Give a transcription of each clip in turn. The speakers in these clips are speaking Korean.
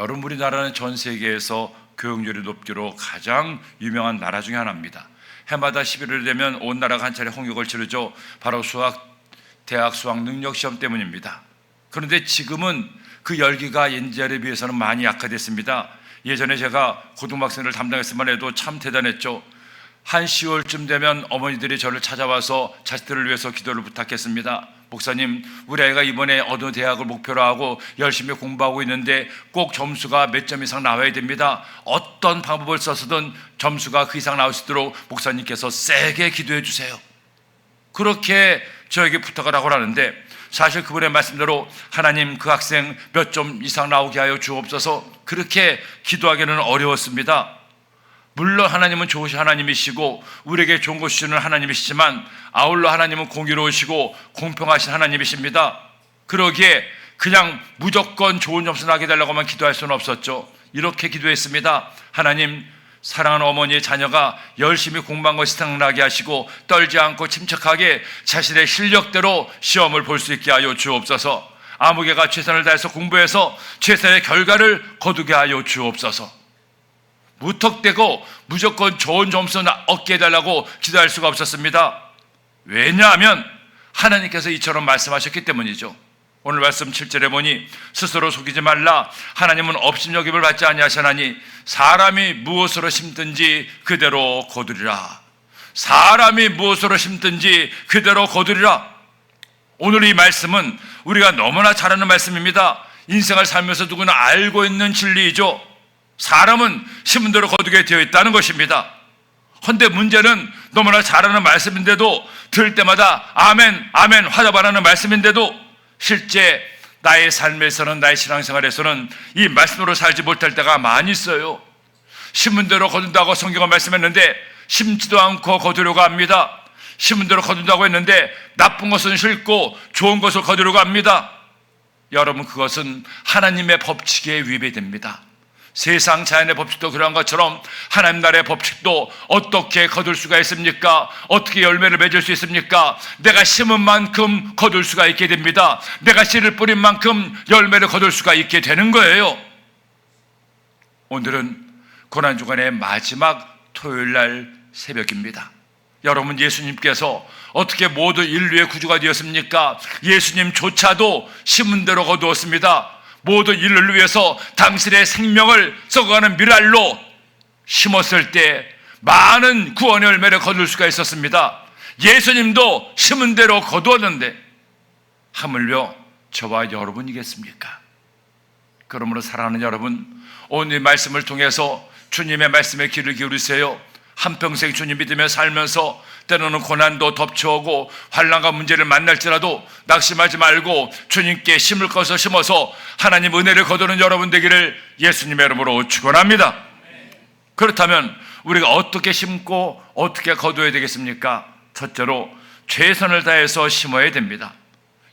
여러분, 우리나라는 전 세계에서 교육률이 높기로 가장 유명한 나라 중에 하나입니다. 해마다 11월 되면 온 나라가 한 차례 홍역을 치르죠. 바로 대학 수학 능력 시험 때문입니다. 그런데 지금은 그 열기가 옛날에 비해서는 많이 약화됐습니다. 예전에 제가 고등학생을 담당했을만 해도 참 대단했죠. 한 10월쯤 되면 어머니들이 저를 찾아와서 자식들을 위해서 기도를 부탁했습니다. 목사님, 우리 아이가 이번에 어느 대학을 목표로 하고 열심히 공부하고 있는데 꼭 점수가 몇 점 이상 나와야 됩니다. 어떤 방법을 써서든 점수가 그 이상 나올 수 있도록 목사님께서 세게 기도해 주세요. 그렇게 저에게 부탁을 하고 하는데, 사실 그분의 말씀대로 하나님, 그 학생 몇 점 이상 나오게 하여 주옵소서, 그렇게 기도하기는 어려웠습니다. 물론 하나님은 좋으신 하나님이시고 우리에게 좋은 것 주시는 하나님이시지만, 아울러 하나님은 공의로우시고 공평하신 하나님이십니다. 그러기에 그냥 무조건 좋은 점수 나게 해달라고만 기도할 수는 없었죠. 이렇게 기도했습니다. 하나님, 사랑하는 어머니의 자녀가 열심히 공부한 것이 생각나게 하시고 떨지 않고 침착하게 자신의 실력대로 시험을 볼 수 있게 하여 주옵소서. 아무개가 최선을 다해서 공부해서 최선의 결과를 거두게 하여 주옵소서. 무턱대고 무조건 좋은 점수 얻게 해달라고 기도할 수가 없었습니다. 왜냐하면 하나님께서 이처럼 말씀하셨기 때문이죠. 오늘 말씀 7절에 보니 스스로 속이지 말라. 하나님은 업신여김을 받지 아니하시나니 사람이 무엇으로 심든지 그대로 거두리라. 사람이 무엇으로 심든지 그대로 거두리라. 오늘 이 말씀은 우리가 너무나 잘 아는 말씀입니다. 인생을 살면서 누구나 알고 있는 진리이죠. 사람은 심은 대로 거두게 되어 있다는 것입니다. 그런데 문제는 너무나 잘 아는 말씀인데도, 들을 때마다 아멘 아멘 화답하는 말씀인데도 실제 나의 삶에서는, 나의 신앙생활에서는 이 말씀으로 살지 못할 때가 많이 있어요. 심은 대로 거둔다고 성경은 말씀했는데 심지도 않고 거두려고 합니다. 심은 대로 거둔다고 했는데 나쁜 것은 싫고 좋은 것을 거두려고 합니다. 여러분, 그것은 하나님의 법칙에 위배됩니다. 세상 자연의 법칙도 그러한 것처럼 하나님 나라의 법칙도 어떻게 거둘 수가 있습니까? 어떻게 열매를 맺을 수 있습니까? 내가 심은 만큼 거둘 수가 있게 됩니다. 내가 씨를 뿌린 만큼 열매를 거둘 수가 있게 되는 거예요. 오늘은 고난주간의 마지막 토요일날 새벽입니다. 여러분, 예수님께서 어떻게 모든 인류의 구주가 되었습니까? 예수님조차도 심은 대로 거두었습니다. 모든 인류를 위해서 당신의 생명을 썩어가는 미랄로 심었을 때 많은 구원의 열매를 거둘 수가 있었습니다. 예수님도 심은 대로 거두었는데 하물며 저와 여러분이겠습니까? 그러므로 사랑하는 여러분, 오늘 말씀을 통해서 주님의 말씀에 귀를 기울이세요. 한평생 주님 믿으며 살면서 때로는 고난도 덮쳐오고 환난과 문제를 만날지라도 낙심하지 말고 주님께 심을 것을 심어서 하나님 은혜를 거두는 여러분 되기를 예수님의 이름으로 축원합니다. 그렇다면 우리가 어떻게 심고 어떻게 거두어야 되겠습니까? 첫째로 최선을 다해서 심어야 됩니다.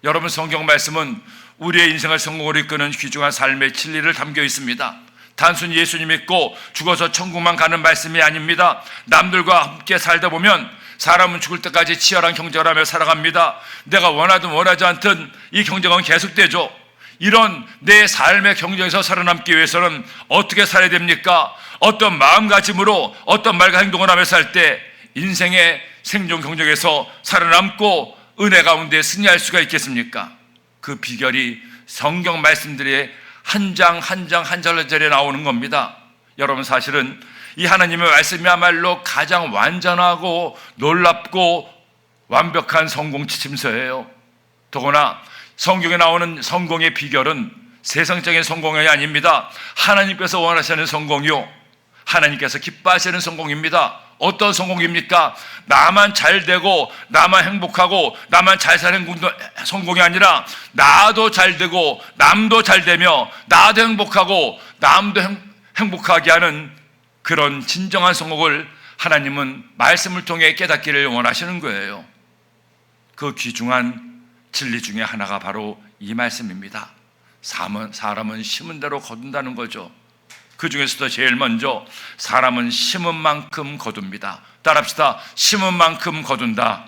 여러분, 성경 말씀은 우리의 인생을 성공으로 이끄는 귀중한 삶의 진리를 담겨 있습니다. 단순히 예수님 믿고 죽어서 천국만 가는 말씀이 아닙니다. 남들과 함께 살다 보면 사람은 죽을 때까지 치열한 경쟁을 하며 살아갑니다. 내가 원하든 원하지 않든 이 경쟁은 계속되죠. 이런 내 삶의 경쟁에서 살아남기 위해서는 어떻게 살아야 됩니까? 어떤 마음가짐으로 어떤 말과 행동을 하며 살 때 인생의 생존 경쟁에서 살아남고 은혜 가운데 승리할 수가 있겠습니까? 그 비결이 성경 말씀들의 한 장 한 장 한 절 한 절에 나오는 겁니다. 여러분, 사실은 이 하나님의 말씀이야말로 가장 완전하고 놀랍고 완벽한 성공 지침서예요. 더구나 성경에 나오는 성공의 비결은 세상적인 성공이 아닙니다. 하나님께서 원하시는 성공이요, 하나님께서 기뻐하시는 성공입니다. 어떤 성공입니까? 나만 잘 되고 나만 행복하고 나만 잘 사는 성공이 아니라 나도 잘 되고 남도 잘 되며 나도 행복하고 남도 행복하게 하는 그런 진정한 성공을 하나님은 말씀을 통해 깨닫기를 원하시는 거예요. 그 귀중한 진리 중에 하나가 바로 이 말씀입니다. 사람은 심은 대로 거둔다는 거죠. 그 중에서도 제일 먼저 사람은 심은 만큼 거둡니다. 따라합시다. 심은 만큼 거둔다.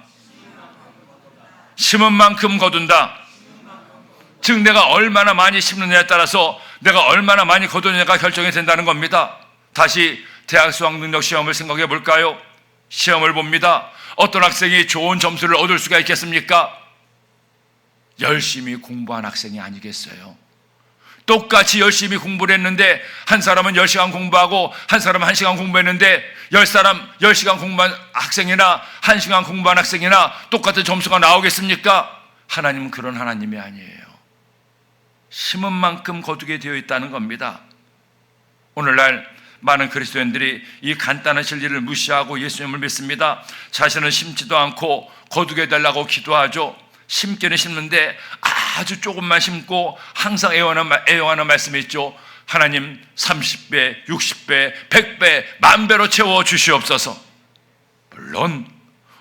심은 만큼 거둔다. 즉 내가 얼마나 많이 심느냐에 따라서 내가 얼마나 많이 거두느냐가 결정이 된다는 겁니다. 다시 대학 수학 능력 시험을 생각해 볼까요? 시험을 봅니다. 어떤 학생이 좋은 점수를 얻을 수가 있겠습니까? 열심히 공부한 학생이 아니겠어요? 똑같이 열심히 공부를 했는데 한 사람은 10시간 공부하고 한 사람은 1시간 공부했는데 10시간 공부한 학생이나 1시간 공부한 학생이나 똑같은 점수가 나오겠습니까? 하나님은 그런 하나님이 아니에요. 심은 만큼 거두게 되어 있다는 겁니다. 오늘날 많은 그리스도인들이 이 간단한 진리를 무시하고 예수님을 믿습니다. 자신은 심지도 않고 거두게 달라고 기도하죠. 심기는 심는데 아주 조금만 심고 항상 애용하는 말씀이 있죠. 하나님 30배, 60배, 100배, 만배로 채워 주시옵소서. 물론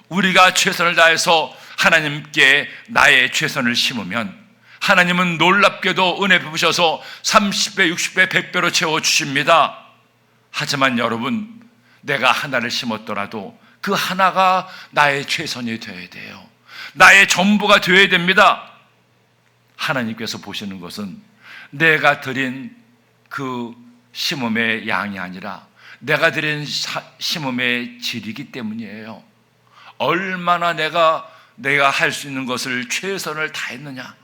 우리가 최선을 다해서 하나님께 나의 최선을 심으면 하나님은 놀랍게도 은혜 베푸셔서 30배, 60배, 100배로 채워 주십니다. 하지만 여러분, 내가 하나를 심었더라도 그 하나가 나의 최선이 되어야 돼요. 나의 전부가 되어야 됩니다. 하나님께서 보시는 것은 내가 드린 그 심음의 양이 아니라 내가 드린 심음의 질이기 때문이에요. 얼마나 내가 할 수 있는 것을 최선을 다했느냐,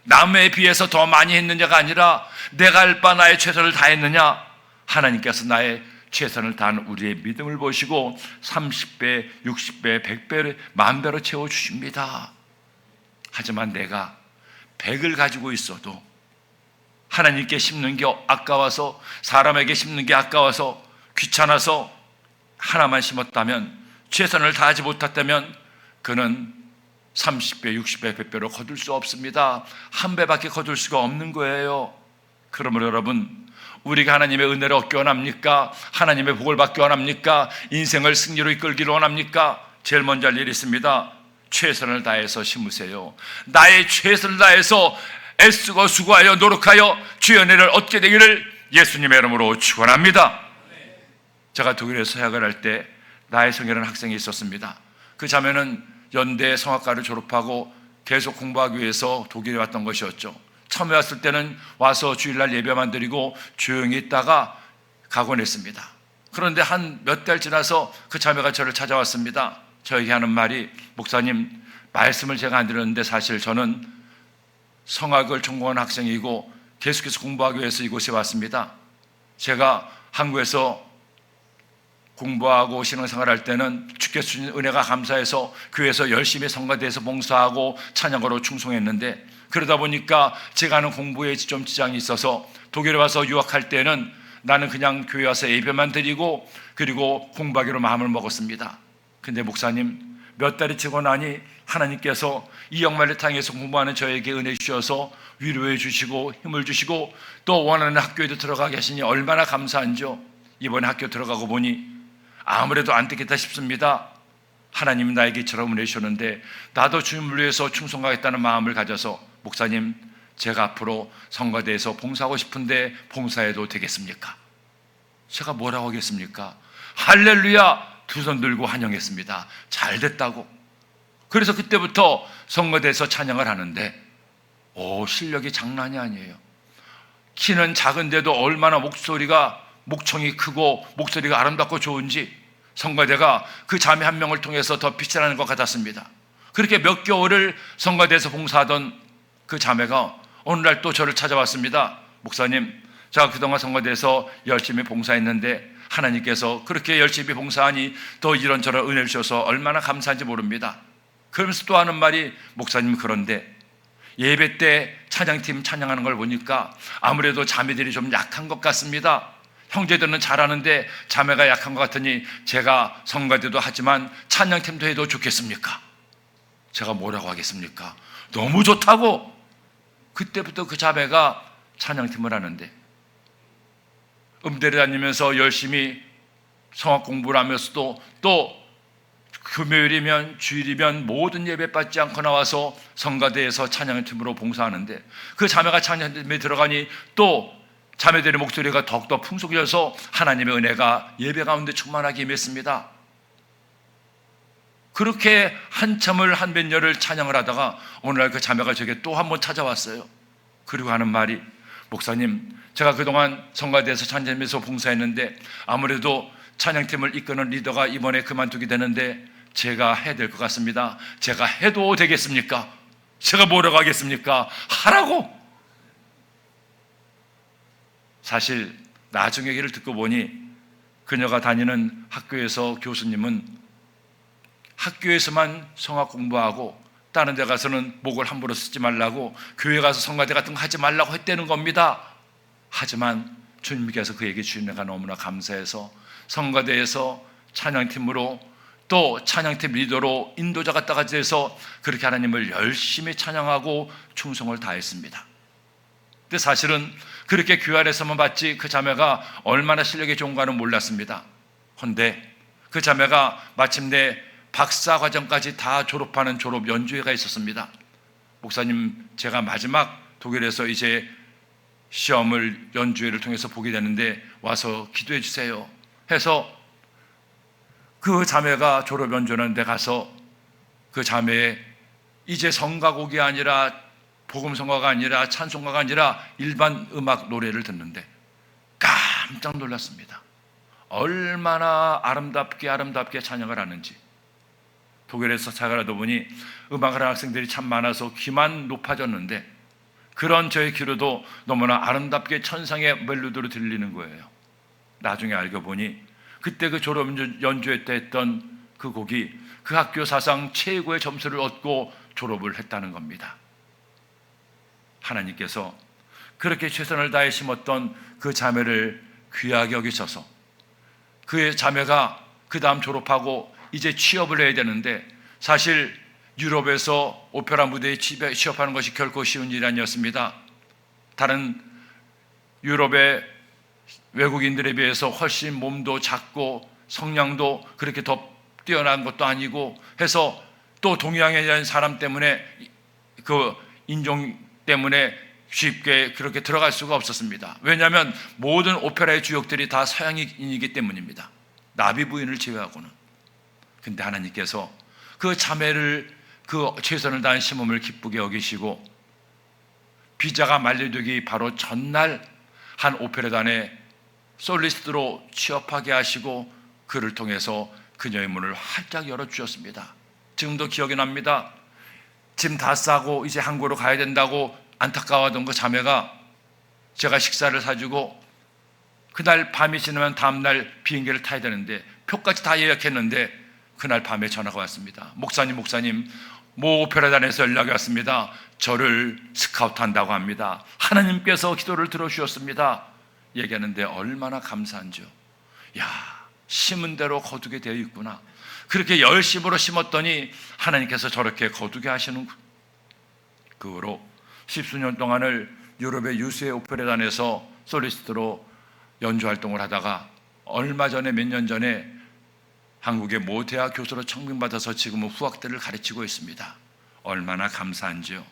남에 비해서 더 많이 했느냐가 아니라 내가 할 바 나의 최선을 다했느냐. 하나님께서 나의 최선을 다한 우리의 믿음을 보시고 30배, 60배, 100배, 만배로 채워주십니다. 하지만 내가 100을 가지고 있어도 하나님께 심는 게 아까워서, 사람에게 심는 게 아까워서, 귀찮아서 하나만 심었다면, 최선을 다하지 못했다면 그는 30배, 60배, 100배로 거둘 수 없습니다. 한 배밖에 거둘 수가 없는 거예요. 그러므로 여러분, 우리가 하나님의 은혜를 얻기 원합니까? 하나님의 복을 받기 원합니까? 인생을 승리로 이끌기를 원합니까? 제일 먼저 할 일이 있습니다. 최선을 다해서 심으세요. 나의 최선을 다해서 애쓰고 수고하여 노력하여 주의 은혜를 얻게 되기를 예수님의 이름으로 축원합니다. 제가 독일에 서약을 할 때 나혜성이라는 학생이 있었습니다. 그 자매는 연대 성악과를 졸업하고 계속 공부하기 위해서 독일에 왔던 것이었죠. 처음에 왔을 때는 와서 주일날 예배만 드리고 조용히 있다가 가곤 했습니다. 그런데 한 몇 달 지나서 그 자매가 저를 찾아왔습니다. 저에게 하는 말이, 목사님, 말씀을 제가 안 들었는데 사실 저는 성악을 전공한 학생이고 계속해서 공부하기 위해서 이곳에 왔습니다. 제가 한국에서 공부하고 신앙생활 할 때는 주께서 주신 은혜가 감사해서 교회에서 열심히 성가대에서 봉사하고 찬양으로 충성했는데, 그러다 보니까 제가 하는 공부에 좀 지장이 있어서 독일에 와서 유학할 때는 나는 그냥 교회 와서 예배만 드리고 그리고 공부하기로 마음을 먹었습니다. 근데 목사님, 몇 달이 지고 나니 하나님께서 이 영말을 향해서 공부하는 저에게 은혜 주셔서 위로해 주시고 힘을 주시고 또 원하는 학교에도 들어가게 하시니 얼마나 감사한지요. 이번에 학교 들어가고 보니 아무래도 안 되겠다 싶습니다. 하나님이 나에게 이처럼 은혜 주셨는데 나도 주님을 위해서 충성하겠다는 마음을 가져서, 목사님, 제가 앞으로 성가대에서 봉사하고 싶은데 봉사해도 되겠습니까? 제가 뭐라고 하겠습니까? 할렐루야! 두 손 들고 환영했습니다. 잘 됐다고. 그래서 그때부터 성가대에서 찬양을 하는데 실력이 장난이 아니에요. 키는 작은데도 얼마나 목청이 크고 목소리가 아름답고 좋은지 성가대가 그 자매 한 명을 통해서 더 빛이 나는 것 같았습니다. 그렇게 몇 개월을 성가대에서 봉사하던 그 자매가 어느 날 또 저를 찾아왔습니다. 목사님, 제가 그동안 성가대에서 열심히 봉사했는데 하나님께서 그렇게 열심히 봉사하니 또 이런저런 은혜를 주셔서 얼마나 감사한지 모릅니다. 그러면서 또 하는 말이, 목사님, 그런데 예배 때 찬양팀 찬양하는 걸 보니까 아무래도 자매들이 좀 약한 것 같습니다. 형제들은 잘하는데 자매가 약한 것 같으니 제가 성가대도 하지만 찬양팀도 해도 좋겠습니까? 제가 뭐라고 하겠습니까? 너무 좋다고. 그때부터 그 자매가 찬양팀을 하는데 음대를 다니면서 열심히 성악 공부를 하면서도 또 금요일이면 주일이면 모든 예배 받지 않고 나와서 성가대에서 찬양팀으로 봉사하는데 그 자매가 찬양팀에 들어가니 또 자매들의 목소리가 더욱더 풍성해져서 하나님의 은혜가 예배 가운데 충만하게 임했습니다. 그렇게 한참을 한 몇 년을 찬양을 하다가 어느 날 그 자매가 저에게 또 한 번 찾아왔어요. 그리고 하는 말이, 목사님, 제가 그동안 성가대에서 찬양팀에서 봉사했는데 아무래도 찬양팀을 이끄는 리더가 이번에 그만두게 되는데 제가 해야 될 것 같습니다. 제가 해도 되겠습니까? 제가 뭐라고 하겠습니까? 하라고. 사실 나중에 얘기를 듣고 보니 그녀가 다니는 학교에서 교수님은 학교에서만 성악 공부하고 다른 데 가서는 목을 함부로 쓰지 말라고, 교회 가서 성가대 같은 거 하지 말라고 했다는 겁니다. 하지만 주님께서 그에게 주님과 너무나 감사해서 성가대에서 찬양팀으로 또 찬양팀 리더로 인도자가 따가지 해서 그렇게 하나님을 열심히 찬양하고 충성을 다했습니다. 근데 사실은 그렇게 교회 안에서만 봤지 그 자매가 얼마나 실력이 좋은가는 몰랐습니다. 그런데 그 자매가 마침내 박사과정까지 다 졸업하는 졸업 연주회가 있었습니다. 목사님, 제가 마지막 독일에서 이제 시험을 연주회를 통해서 보게 되는데 와서 기도해 주세요 해서 그 자매가 졸업 연주하는 데 가서 그 자매의 이제 성가곡이 아니라 복음성가가 아니라 찬송가가 아니라 일반 음악 노래를 듣는데 깜짝 놀랐습니다. 얼마나 아름답게 찬양을 하는지. 독일에서 자가라도 보니 음악을 하는 학생들이 참 많아서 귀만 높아졌는데 그런 저의 귀로도 너무나 아름답게 천상의 멜로디로 들리는 거예요. 나중에 알고 보니 그때 그 졸업 연주회 때 했던 그 곡이 그 학교 사상 최고의 점수를 얻고 졸업을 했다는 겁니다. 하나님께서 그렇게 최선을 다해 심었던 그 자매를 귀하게 여기셔서 그 자매가 그 다음 졸업하고 이제 취업을 해야 되는데, 사실 유럽에서 오페라 무대에 취업하는 것이 결코 쉬운 일이 아니었습니다. 다른 유럽의 외국인들에 비해서 훨씬 몸도 작고 성량도 그렇게 더 뛰어난 것도 아니고 해서 또 동양에 대한 사람 때문에 그 인종 때문에 쉽게 그렇게 들어갈 수가 없었습니다. 왜냐하면 모든 오페라의 주역들이 다 서양인이기 때문입니다. 나비 부인을 제외하고는. 근데 하나님께서 그 자매를 그 최선을 다한 심음을 기쁘게 여기시고 비자가 만료되기 바로 전날 한 오페라단에 솔리스트로 취업하게 하시고 그를 통해서 그녀의 문을 활짝 열어주셨습니다. 지금도 기억이 납니다. 짐 다 싸고 이제 한국으로 가야 된다고 안타까워하던 그 자매가 제가 식사를 사주고 그날 밤이 지나면 다음날 비행기를 타야 되는데 표까지 다 예약했는데 그날 밤에 전화가 왔습니다. 목사님 모 오페라단에서 연락이 왔습니다. 저를 스카우트한다고 합니다. 하나님께서 기도를 들어주셨습니다. 얘기하는데 얼마나 감사한지요. 야, 심은 대로 거두게 되어 있구나. 그렇게 열심으로 심었더니 하나님께서 저렇게 거두게 하시는. 그 후로 10수년 동안을 유럽의 유수의 오페라단에서 솔리스트로 연주 활동을 하다가 얼마 전에 몇 년 전에 한국의 모 대학 교수로 청빙받아서 지금은 후학들을 가르치고 있습니다. 얼마나 감사한지요.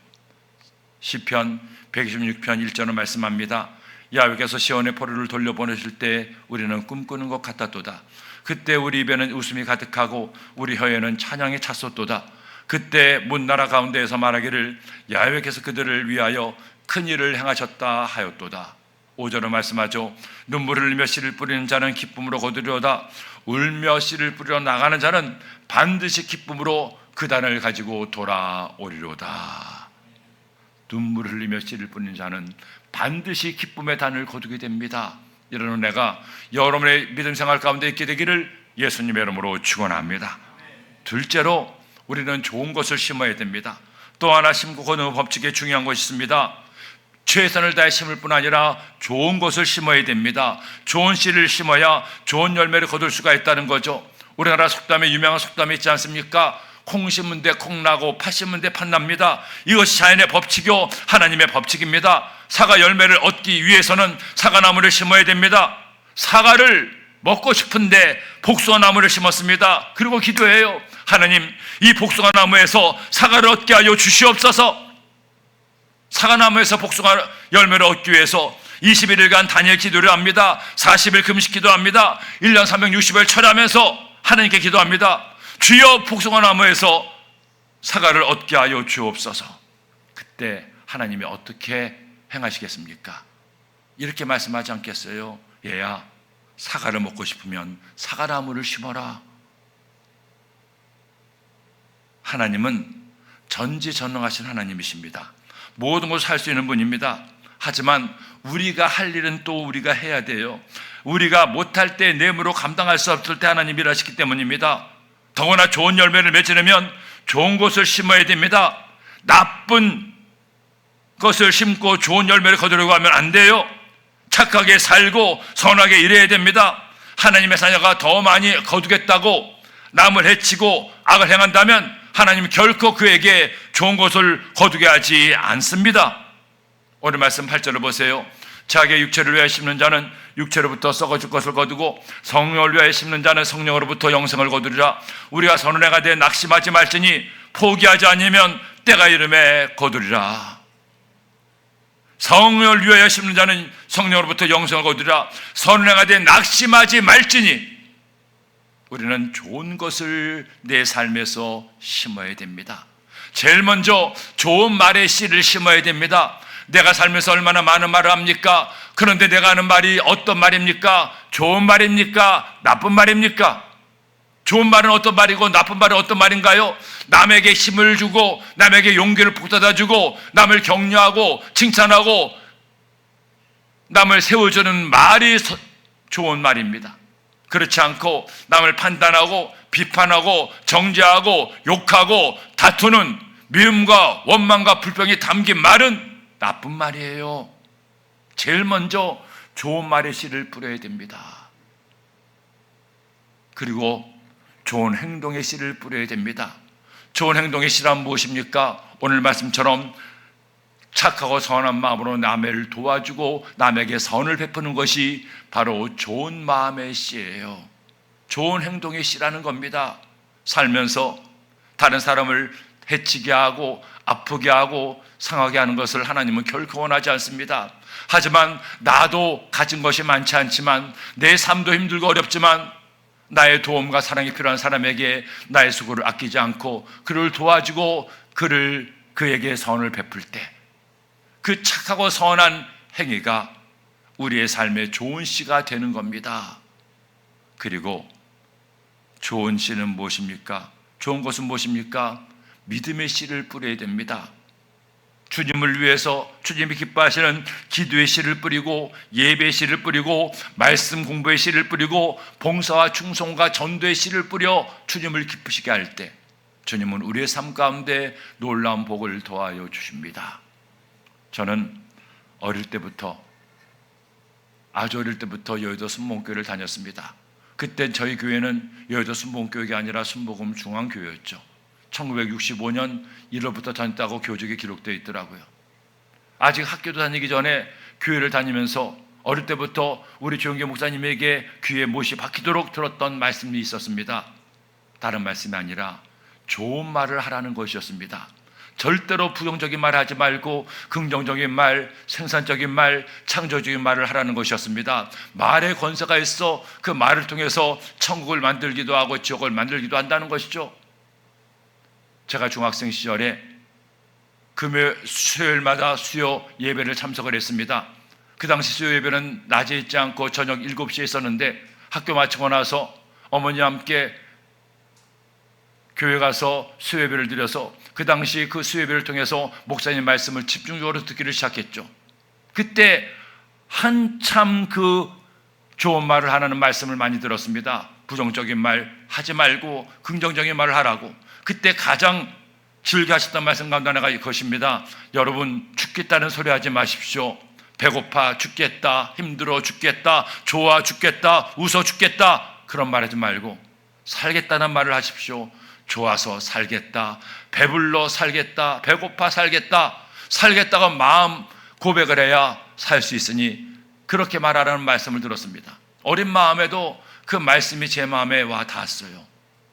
시편 126편 1절은 말씀합니다. 야훼께서 시온의 포로를 돌려보내실 때 우리는 꿈꾸는 것 같았도다. 그때 우리 입에는 웃음이 가득하고 우리 혀에는 찬양이 찼었도다. 그때 문나라 가운데에서 말하기를 야훼께서 그들을 위하여 큰 일을 행하셨다 하였도다. 5절은 말씀하죠. 눈물을 흘리며 씨를 뿌리는 자는 기쁨으로 거두리로다. 울며 씨를 뿌리러 나가는 자는 반드시 기쁨으로 그 단을 가지고 돌아오리로다. 눈물을 흘리며 씨를 뿌리는 자는 반드시 기쁨의 단을 거두게 됩니다. 이런 은혜가 여러분의 믿음 생활 가운데 있게 되기를 예수님의 이름으로 축원합니다. 둘째로 우리는 좋은 것을 심어야 됩니다. 또 하나 심고 거두는 법칙에 중요한 것이 있습니다. 최선을 다해 심을 뿐 아니라 좋은 것을 심어야 됩니다. 좋은 씨를 심어야 좋은 열매를 거둘 수가 있다는 거죠. 우리나라 속담에 유명한 속담이 있지 않습니까? 콩 심은 데 콩 나고 팥 심은 데 팥 납니다. 이것이 자연의 법칙이요 하나님의 법칙입니다. 사과 열매를 얻기 위해서는 사과나무를 심어야 됩니다. 사과를 먹고 싶은데 복숭아나무를 심었습니다. 그리고 기도해요. 하나님, 이 복숭아나무에서 사과를 얻게 하여 주시옵소서. 사과나무에서 복숭아 열매를 얻기 위해서 21일간 단일 기도를 합니다. 40일 금식 기도합니다. 1년 360일 철하면서 하나님께 기도합니다. 주여 복숭아나무에서 사과를 얻게 하여 주옵소서. 그때 하나님이 어떻게 행하시겠습니까? 이렇게 말씀하지 않겠어요? 얘야, 사과를 먹고 싶으면 사과나무를 심어라. 하나님은 전지전능하신 하나님이십니다. 모든 것을 할 수 있는 분입니다. 하지만 우리가 할 일은 또 우리가 해야 돼요. 우리가 못할 때, 내므로 감당할 수 없을 때 하나님이 일하시기 때문입니다. 더구나 좋은 열매를 맺으려면 좋은 것을 심어야 됩니다. 나쁜 것을 심고 좋은 열매를 거두려고 하면 안 돼요. 착하게 살고 선하게 일해야 됩니다. 하나님의 자녀가 더 많이 거두겠다고 남을 해치고 악을 행한다면 하나님은 결코 그에게 좋은 것을 거두게 하지 않습니다. 오늘 말씀 8절을 보세요. 자기의 육체를 위하여 심는 자는 육체로부터 썩어질 것을 거두고 성령을 위하여 심는 자는 성령으로부터 영생을 거두리라. 우리가 선언해가 돼 낙심하지 말지니 포기하지 않으면 때가 이름에 거두리라. 성령을 위하여 심는 자는 성령으로부터 영생을 거두리라. 선언해가 돼 낙심하지 말지니 우리는 좋은 것을 내 삶에서 심어야 됩니다. 제일 먼저 좋은 말의 씨를 심어야 됩니다. 내가 살면서 얼마나 많은 말을 합니까? 그런데 내가 하는 말이 어떤 말입니까? 좋은 말입니까? 나쁜 말입니까? 좋은 말은 어떤 말이고 나쁜 말은 어떤 말인가요? 남에게 힘을 주고 남에게 용기를 북돋아 주고 남을 격려하고 칭찬하고 남을 세워주는 말이 좋은 말입니다. 그렇지 않고 남을 판단하고 비판하고 정죄하고 욕하고 다투는 미움과 원망과 불평이 담긴 말은 나쁜 말이에요. 제일 먼저 좋은 말의 씨를 뿌려야 됩니다. 그리고 좋은 행동의 씨를 뿌려야 됩니다. 좋은 행동의 씨란 무엇입니까? 오늘 말씀처럼 착하고 선한 마음으로 남을 도와주고 남에게 선을 베푸는 것이 바로 좋은 마음의 씨예요. 좋은 행동의 씨라는 겁니다. 살면서 다른 사람을 해치게 하고 아프게 하고 상하게 하는 것을 하나님은 결코 원하지 않습니다. 하지만 나도 가진 것이 많지 않지만 내 삶도 힘들고 어렵지만 나의 도움과 사랑이 필요한 사람에게 나의 수고를 아끼지 않고 그를 도와주고 그에게 선을 베풀 때 그 착하고 선한 행위가 우리의 삶에 좋은 씨가 되는 겁니다. 그리고 좋은 씨는 무엇입니까? 좋은 것은 무엇입니까? 믿음의 씨를 뿌려야 됩니다. 주님을 위해서 주님이 기뻐하시는 기도의 씨를 뿌리고 예배의 씨를 뿌리고 말씀 공부의 씨를 뿌리고 봉사와 충성과 전도의 씨를 뿌려 주님을 기쁘시게 할 때 주님은 우리의 삶 가운데 놀라운 복을 더하여 주십니다. 저는 아주 어릴 때부터 여의도 순복음교회를 다녔습니다. 그때 저희 교회는 여의도 순복음교회가 아니라 순복음 중앙교회였죠. 1965년 1월부터 다녔다고 교직에 기록되어 있더라고요. 아직 학교도 다니기 전에 교회를 다니면서 어릴 때부터 우리 조영계 목사님에게 귀에 못이 박히도록 들었던 말씀이 있었습니다. 다른 말씀이 아니라 좋은 말을 하라는 것이었습니다. 절대로 부정적인 말 하지 말고 긍정적인 말, 생산적인 말, 창조적인 말을 하라는 것이었습니다. 말에 권세가 있어 그 말을 통해서 천국을 만들기도 하고 지옥을 만들기도 한다는 것이죠. 제가 중학생 시절에 수요일마다 수요 예배를 참석을 했습니다. 그 당시 수요 예배는 낮에 있지 않고 저녁 7시에 있었는데 학교 마치고 나서 어머니와 함께 교회 가서 수요 예배를 드려서 그 당시 그 수요 예배를 통해서 목사님 말씀을 집중적으로 듣기를 시작했죠. 그때 한참 그 좋은 말을 하라는 말씀을 많이 들었습니다. 부정적인 말 하지 말고 긍정적인 말을 하라고. 그때 가장 즐겨 하셨던 말씀 가운데 하나가 이것입니다. 여러분, 죽겠다는 소리 하지 마십시오. 배고파 죽겠다, 힘들어 죽겠다, 좋아 죽겠다, 웃어 죽겠다, 그런 말 하지 말고 살겠다는 말을 하십시오. 좋아서 살겠다, 배불러 살겠다, 배고파 살겠다, 살겠다고 마음 고백을 해야 살 수 있으니 그렇게 말하라는 말씀을 들었습니다. 어린 마음에도 그 말씀이 제 마음에 와 닿았어요.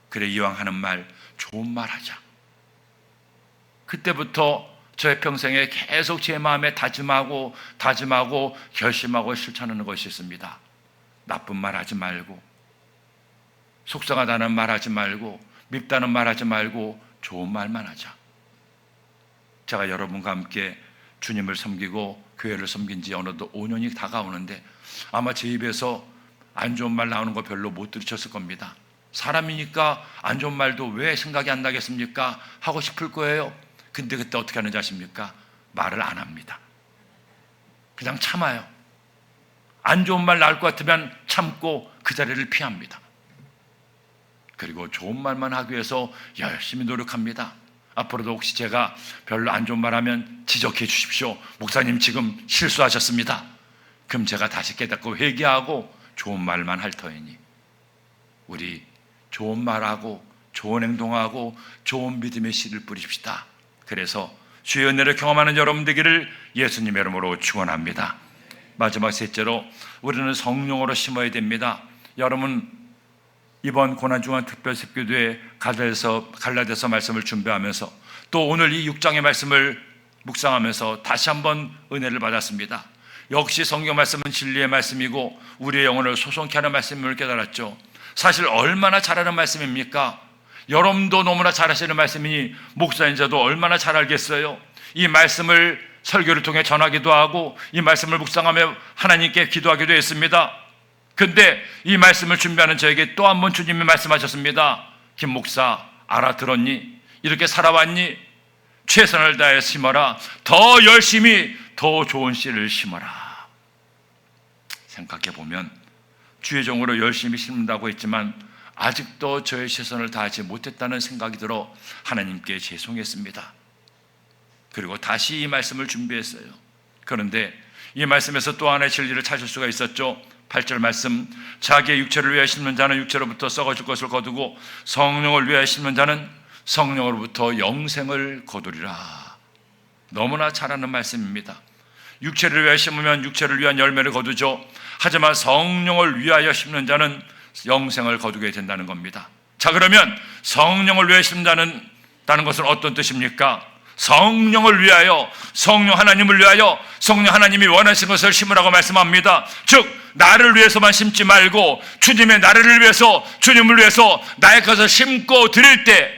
그래, 이왕 하는 말 좋은 말 하자. 그때부터 저의 평생에 계속 제 마음에 다짐하고 결심하고 실천하는 것이 있습니다. 나쁜 말 하지 말고, 속상하다는 말 하지 말고, 밉다는 말 하지 말고 좋은 말만 하자. 제가 여러분과 함께 주님을 섬기고 교회를 섬긴 지 어느덧 5년이 다가오는데 아마 제 입에서 안 좋은 말 나오는 거 별로 못 들으셨을 겁니다. 사람이니까 안 좋은 말도 왜 생각이 안 나겠습니까? 하고 싶을 거예요. 근데 그때 어떻게 하는지 아십니까? 말을 안 합니다. 그냥 참아요. 안 좋은 말 나올 것 같으면 참고 그 자리를 피합니다. 그리고 좋은 말만 하기 위해서 열심히 노력합니다. 앞으로도 혹시 제가 별로 안 좋은 말 하면 지적해 주십시오. 목사님 지금 실수하셨습니다. 그럼 제가 다시 깨닫고 회개하고 좋은 말만 할 터이니 우리 좋은 말하고 좋은 행동하고 좋은 믿음의 씨를 뿌립시다. 그래서 주의 은혜를 경험하는 여러분 되기를 예수님의 이름으로 축원합니다. 마지막 셋째로 우리는 성령으로 심어야 됩니다. 여러분 이번 고난중앙 특별새교도회 갈라디아서 말씀을 준비하면서 또 오늘 이 6장의 말씀을 묵상하면서 다시 한번 은혜를 받았습니다. 역시 성경 말씀은 진리의 말씀이고 우리의 영혼을 소송케 하는 말씀임을 깨달았죠. 사실 얼마나 잘하는 말씀입니까? 여러분도 너무나 잘하시는 말씀이니 목사인 저도 얼마나 잘 알겠어요. 이 말씀을 설교를 통해 전하기도 하고 이 말씀을 묵상하며 하나님께 기도하기도 했습니다. 근데 이 말씀을 준비하는 저에게 또 한 번 주님이 말씀하셨습니다. 김 목사 알아들었니? 이렇게 살아왔니? 최선을 다해 심어라. 더 열심히 더 좋은 씨를 심어라. 생각해 보면 주의 종으로 열심히 심는다고 했지만 아직도 저의 최선을 다하지 못했다는 생각이 들어 하나님께 죄송했습니다. 그리고 다시 이 말씀을 준비했어요. 그런데 이 말씀에서 또 하나의 진리를 찾을 수가 있었죠. 8절 말씀, 자기의 육체를 위하여 심는 자는 육체로부터 썩어질 것을 거두고 성령을 위하여 심는 자는 성령으로부터 영생을 거두리라. 너무나 잘하는 말씀입니다. 육체를 위하여 심으면 육체를 위한 열매를 거두죠. 하지만 성령을 위하여 심는 자는 영생을 거두게 된다는 겁니다. 자, 그러면 성령을 위하여 심는다는 것은 어떤 뜻입니까? 성령을 위하여, 성령 하나님을 위하여 성령 하나님이 원하시는 것을 심으라고 말씀합니다. 즉 나를 위해서만 심지 말고 주님의 나라를 위해서, 주님을 위해서 나의 것을 심고 드릴 때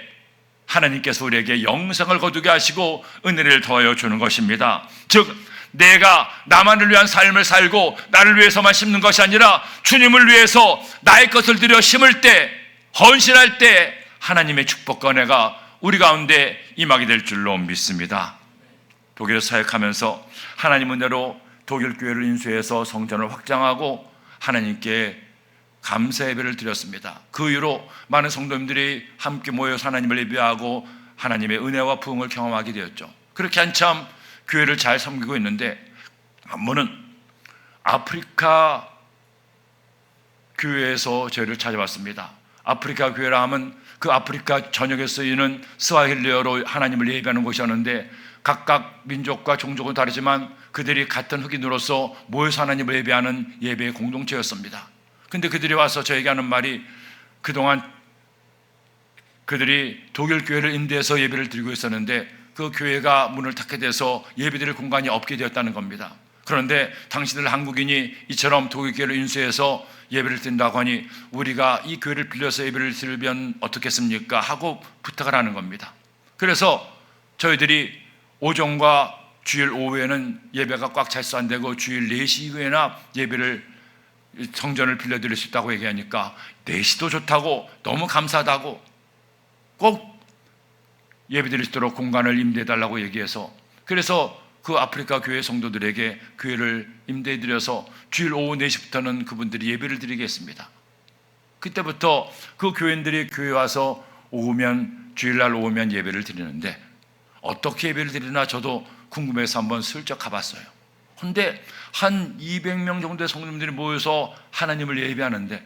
하나님께서 우리에게 영생을 거두게 하시고 은혜를 더하여 주는 것입니다. 즉 내가 나만을 위한 삶을 살고 나를 위해서만 심는 것이 아니라 주님을 위해서 나의 것을 들여 심을 때, 헌신할 때 하나님의 축복과 은혜가 우리 가운데 임하게 될 줄로 믿습니다. 독일에서 사역하면서 하나님 은혜로 독일 교회를 인수해서 성전을 확장하고 하나님께 감사 예배를 드렸습니다. 그 이후로 많은 성도님들이 함께 모여서 하나님을 예배하고 하나님의 은혜와 부흥을 경험하게 되었죠. 그렇게 한참 교회를 잘 섬기고 있는데 한 번은 아프리카 교회에서 저희를 찾아왔습니다. 아프리카 교회라 하면 그 아프리카 전역에 쓰이는 스와힐리어로 하나님을 예배하는 곳이었는데 각각 민족과 종족은 다르지만 그들이 같은 흑인으로서 모여서 하나님을 예배하는 예배의 공동체였습니다. 근데 그들이 와서 저에게 하는 말이 그동안 그들이 독일 교회를 임대해서 예배를 드리고 있었는데 그 교회가 문을 닫게 돼서 예배드릴 공간이 없게 되었다는 겁니다. 그런데 당신들 한국인이 이처럼 독일 교회를 인수해서 예배를 드린다고 하니 우리가 이 교회를 빌려서 예배를 드리면 어떻겠습니까? 하고 부탁을 하는 겁니다. 그래서 저희들이 오전과 주일 오후에는 예배가 꽉 차서 안 되고 주일 4시 이후에나 예배를 성전을 빌려드릴 수 있다고 얘기하니까 4시도 좋다고, 너무 감사하다고, 꼭 예배드릴 수 있도록 공간을 임대해달라고 얘기해서, 그래서 그 아프리카 교회 성도들에게 교회를 임대해드려서 주일 오후 4시부터는 그분들이 예배를 드리게 했습니다. 그때부터 그 교인들이 교회 와서 오후면, 주일날 오후면 예배를 드리는데 어떻게 예배를 드리나 저도 궁금해서 한번 슬쩍 가봤어요. 근데 한 200명 정도의 성도님들이 모여서 하나님을 예배하는데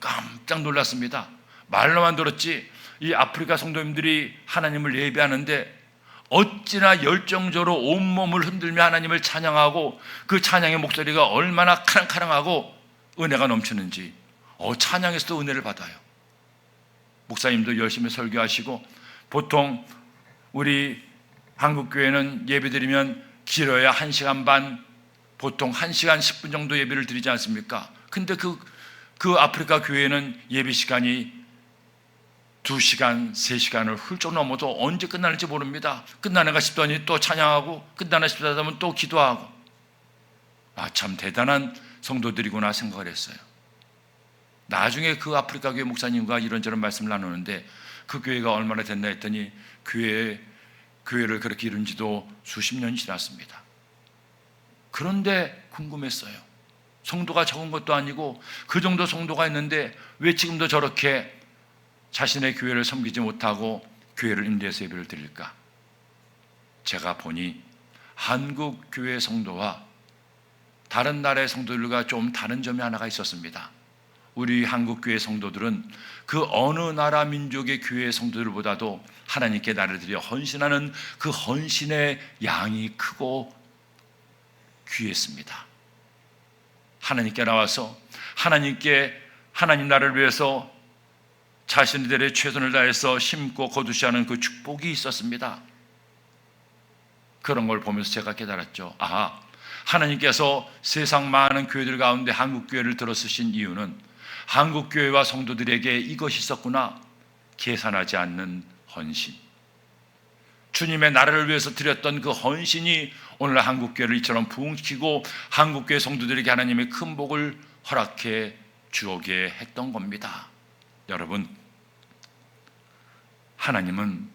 깜짝 놀랐습니다. 말로만 들었지 이 아프리카 성도님들이 하나님을 예배하는데 어찌나 열정적으로 온몸을 흔들며 하나님을 찬양하고 그 찬양의 목소리가 얼마나 카랑카랑하고 은혜가 넘치는지 찬양에서도 은혜를 받아요. 목사님도 열심히 설교하시고, 보통 우리 한국교회는 예배드리면 길어야 1시간 반, 보통 1시간 10분 정도 예배를 드리지 않습니까? 근데 그 아프리카 교회는 예배 시간이 2시간, 3시간을 훌쩍 넘어도 언제 끝나는지 모릅니다. 끝나는가 싶더니 또 찬양하고, 끝나나 싶다 하면 또 기도하고. 참 대단한 성도들이구나 생각을 했어요. 나중에 그 아프리카 교회 목사님과 이런저런 말씀을 나누는데 그 교회가 얼마나 됐나 했더니 교회를 그렇게 이룬 지도 수십 년이 지났습니다. 그런데 궁금했어요. 성도가 적은 것도 아니고 그 정도 성도가 있는데 왜 지금도 저렇게 자신의 교회를 섬기지 못하고 교회를 임대해서 예배를 드릴까? 제가 보니 한국 교회 성도와 다른 나라의 성도들과 좀 다른 점이 하나가 있었습니다. 우리 한국 교회 성도들은 그 어느 나라 민족의 교회 성도들보다도 하나님께 나를 드려 헌신하는 그 헌신의 양이 크고 귀했습니다. 하나님께 나와서 하나님 나라를 위해서 자신들의 최선을 다해서 심고 거두시 하는 그 축복이 있었습니다. 그런 걸 보면서 제가 깨달았죠. 하나님께서 세상 많은 교회들 가운데 한국 교회를 들어 쓰신 이유는 한국 교회와 성도들에게 이것이 있었구나. 계산하지 않는 헌신. 주님의 나라를 위해서 드렸던 그 헌신이 오늘 한국 교회를 이처럼 부흥시키고 한국 교회 성도들에게 하나님의 큰 복을 허락해 주오게 했던 겁니다. 여러분, 하나님은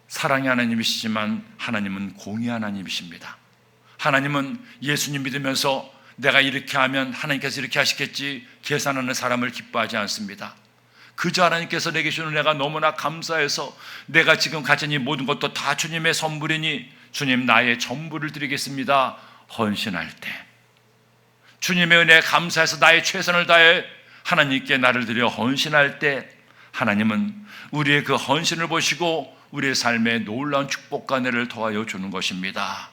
사랑의 하나님이시지만 하나님은 공의 하나님이십니다. 하나님은 예수님 믿으면서 내가 이렇게 하면 하나님께서 이렇게 하시겠지 계산하는 사람을 기뻐하지 않습니다. 그저 하나님께서 내게 주는 은혜가 너무나 감사해서 내가 지금 가진 이 모든 것도 다 주님의 선물이니 주님 나의 전부를 드리겠습니다 헌신할 때, 주님의 은혜에 감사해서 나의 최선을 다해 하나님께 나를 드려 헌신할 때 하나님은 우리의 그 헌신을 보시고 우리의 삶에 놀라운 축복과 은혜를 더하여 주는 것입니다.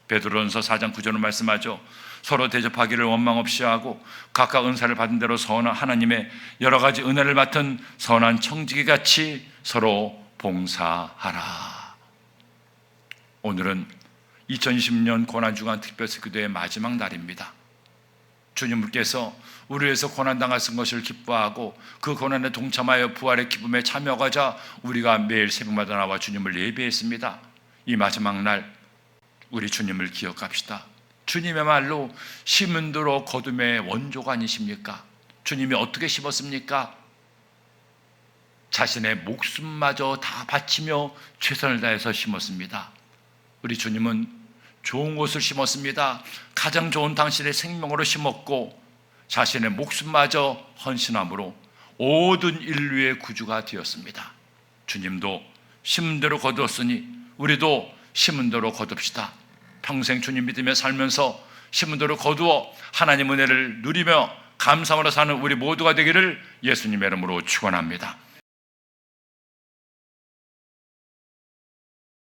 베드로전서 4장 9절은 말씀하죠. 서로 대접하기를 원망 없이 하고 각각 은사를 받은 대로 선한 하나님의 여러 가지 은혜를 맡은 선한 청지기 같이 서로 봉사하라. 오늘은 2020년 고난주간 특별기도의 마지막 날입니다. 주님께서 우리 위해서 고난당하신 것을 기뻐하고 그 고난에 동참하여 부활의 기쁨에 참여하자 우리가 매일 새벽마다 나와 주님을 예배했습니다. 이 마지막 날 우리 주님을 기억합시다. 주님의 말로 심은 대로 거둠의 원조가 아니십니까? 주님이 어떻게 심었습니까? 자신의 목숨마저 다 바치며 최선을 다해서 심었습니다. 우리 주님은 좋은 것을 심었습니다. 가장 좋은 당신의 생명으로 심었고 자신의 목숨마저 헌신함으로 모든 인류의 구주가 되었습니다. 주님도 심은 대로 거두었으니 우리도 심은 대로 거둡시다. 평생 주님 믿으며 살면서 심은 대로 거두어 하나님 은혜를 누리며 감사함으로 사는 우리 모두가 되기를 예수님의 이름으로 축원합니다.